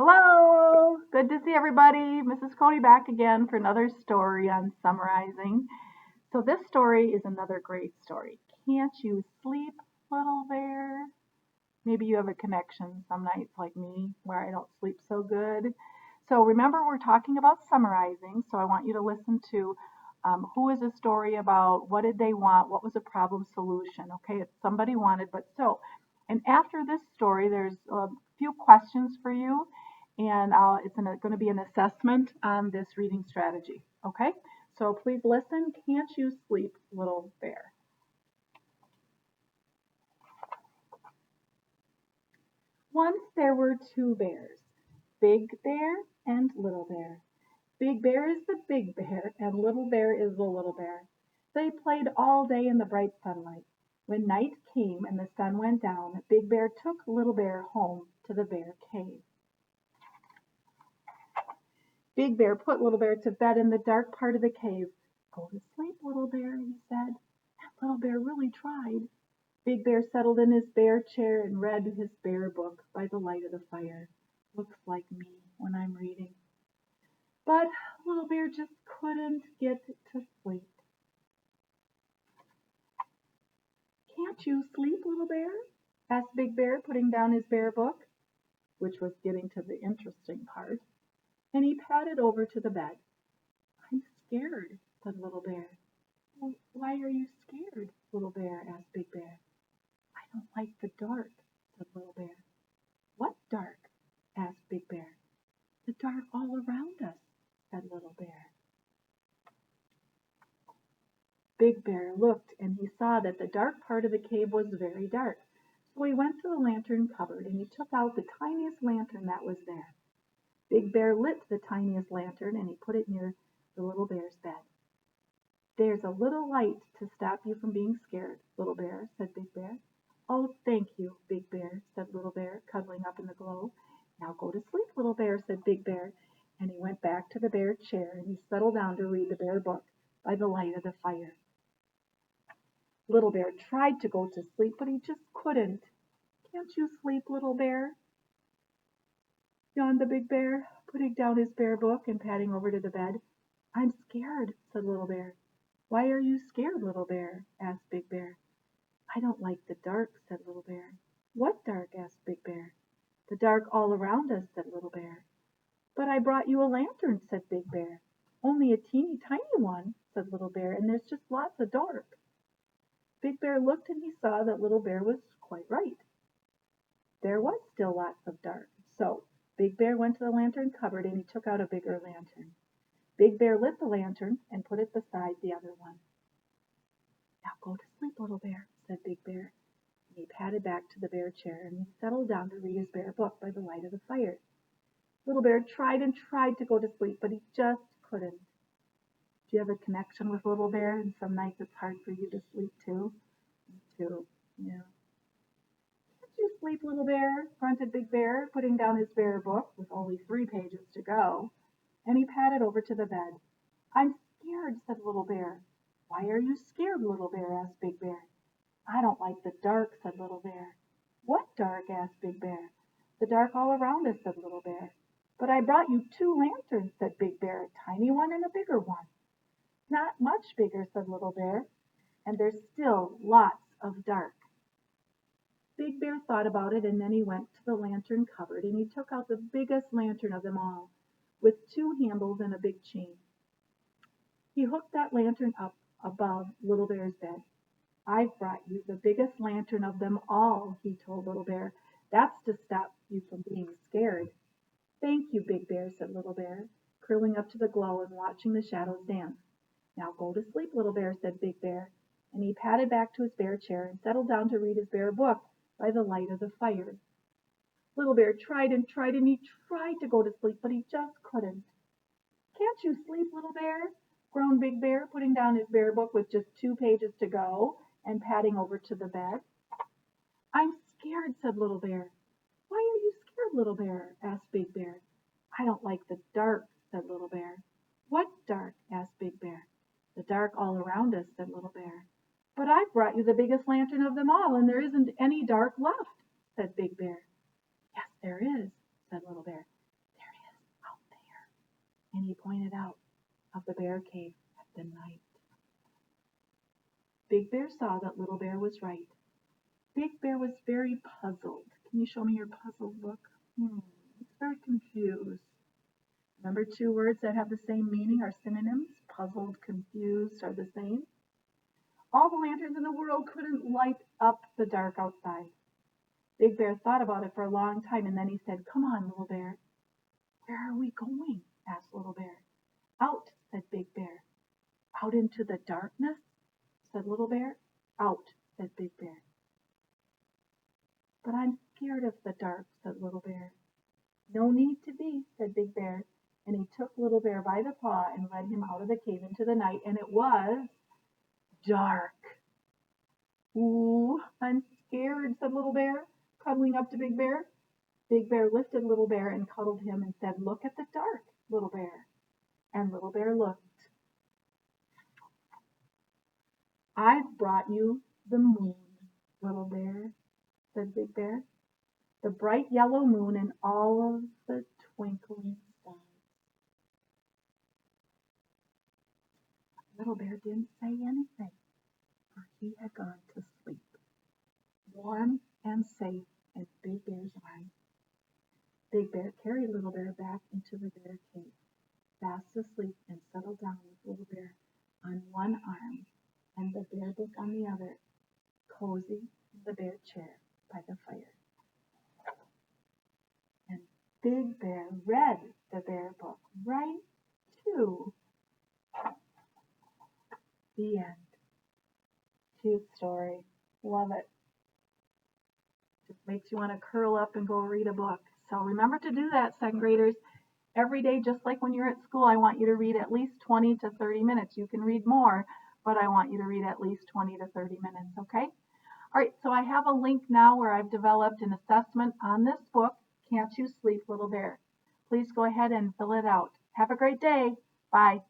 Hello! Good to see everybody. Mrs. Cody back again for another story on summarizing. So this story is another great story. Can't you sleep, little bear? Maybe you have a connection some nights like me where I don't sleep so good. So remember we're talking about summarizing, so I want you to listen to who is a story about, what did they want, what was a problem solution. Okay, it's somebody wanted, but so. And after this story, there's a few questions for you, and it's going to be an assessment on this reading strategy. Okay, so please listen. Can't you sleep, little bear? Once there were two bears, Big Bear and Little Bear. Big Bear is the big bear, and Little Bear is the little bear. They played all day in the bright sunlight. When night came and the sun went down, Big Bear took Little Bear home to the bear cave. Big Bear put Little Bear to bed in the dark part of the cave. "Go to sleep, Little Bear," he said. And Little Bear really tried. Big Bear settled in his bear chair and read his bear book by the light of the fire. Looks like me when I'm reading. But Little Bear just couldn't get to sleep. "Can't you sleep, Little Bear?" asked Big Bear, putting down his bear book, which was getting to the interesting part, and he padded over to the bed. "I'm scared," said Little Bear. "Well, why are you scared, Little Bear?" asked Big Bear. "I don't like the dark," said Little Bear. "What dark?" asked Big Bear. "The dark all around us," said Little Bear. Big Bear looked and he saw that the dark part of the cave was very dark. So he went to the lantern cupboard and he took out the tiniest lantern that was there. Big Bear lit the tiniest lantern and he put it near the little bear's bed. "There's a little light to stop you from being scared, Little Bear," said Big Bear. "Oh, thank you, Big Bear," said Little Bear, cuddling up in the glow. "Now go to sleep, Little Bear," said Big Bear, and he went back to the bear chair and he settled down to read the bear book by the light of the fire. Little Bear tried to go to sleep, but he just couldn't. "Can't you sleep, Little Bear?" yawned the big bear, putting down his bear book and padding over to the bed. "I'm scared," said Little Bear. "Why are you scared, Little Bear?" asked Big Bear. "I don't like the dark," said Little Bear. "What dark?" asked Big Bear. "The dark all around us," said Little Bear. "But I brought you a lantern," said Big Bear. "Only a teeny tiny one," said Little Bear, "and there's just lots of dark." Big Bear looked and he saw that Little Bear was quite right. There was still lots of dark. So Big Bear went to the lantern cupboard and he took out a bigger lantern. Big Bear lit the lantern and put it beside the other one. "Now go to sleep, Little Bear," said Big Bear. And he padded back to the bear chair and he settled down to read his bear book by the light of the fire. Little Bear tried and tried to go to sleep, but he just couldn't. Do you have a connection with Little Bear? And some nights it's hard for you to sleep too? Me too, yeah. "Can't you sleep, Little Bear?" grunted Big Bear, putting down his bear book with only 3 pages to go, and he padded over to the bed. "I'm scared," said Little Bear. "Why are you scared, Little Bear?" asked Big Bear. "I don't like the dark," said Little Bear. "What dark?" asked Big Bear. "The dark all around us," said Little Bear. "But I brought you 2 lanterns," said Big Bear, "a tiny one and a bigger one." "Not much bigger," said Little Bear, "and there's still lots of dark." Big Bear thought about it and then he went to the lantern cupboard and he took out the biggest lantern of them all, with 2 handles and a big chain. He hooked that lantern up above Little Bear's bed. "I've brought you the biggest lantern of them all," he told Little Bear. "That's to stop you from being scared." "Thank you, Big Bear," said Little Bear, curling up to the glow and watching the shadows dance. "Now go to sleep, Little Bear," said Big Bear, and he padded back to his bear chair and settled down to read his bear book by the light of the fire. Little Bear tried and tried and he tried to go to sleep, but he just couldn't. "Can't you sleep, Little Bear?" groaned Big Bear, putting down his bear book with just 2 pages to go and padding over to the bed. "I'm scared," said Little Bear. "Why are you scared, Little Bear?" asked Big Bear. "I don't like the dark," said Little Bear. "What dark?" asked Big Bear. "The dark all around us," said Little Bear. "But I've brought you the biggest lantern of them all, and there isn't any dark left," said Big Bear. "Yes, there is," said Little Bear. and he pointed out of the bear cave at the night. Big Bear saw that Little Bear was right. Big Bear was very puzzled. Can you show me your puzzled look? It's very confused. Remember, two words that have the same meaning are synonyms. Puzzled, confused are the same. All the lanterns in the world couldn't light up the dark outside. Big Bear thought about it for a long time, and then he said, "Come on, Little Bear." "Where are we going?" asked Little Bear. "Out," said Big Bear. "Out into the darkness?" said Little Bear. "Out," said Big Bear. "But I'm scared of the dark," said Little Bear. "No need to be," said Big Bear, and he took Little Bear by the paw and led him out of the cave into the night, and it was dark. "Ooh, I'm scared," said Little Bear, cuddling up to Big Bear. Big Bear lifted Little Bear and cuddled him and said, "Look at the dark, Little Bear." And Little Bear looked. "I've brought you the moon, Little Bear," said Big Bear. "The bright yellow moon and all of the twinkling stars." Little Bear didn't say anything, for he had gone to sleep, warm and safe in Big Bear's arms. Big Bear carried Little Bear back into the bear cave, fast asleep, and settled down with Little Bear on one arm and the bear book on the other, cozy in the bear chair by the fire. And Big Bear read the bear book right to the end. Cute story. Love it. Just makes you want to curl up and go read a book. So remember to do that, second graders. Every day, just like when you're at school, I want you to read at least 20 to 30 minutes. You can read more, but I want you to read at least 20 to 30 minutes, okay? All right, so I have a link now where I've developed an assessment on this book, Can't You Sleep, Little Bear? Please go ahead and fill it out. Have a great day. Bye.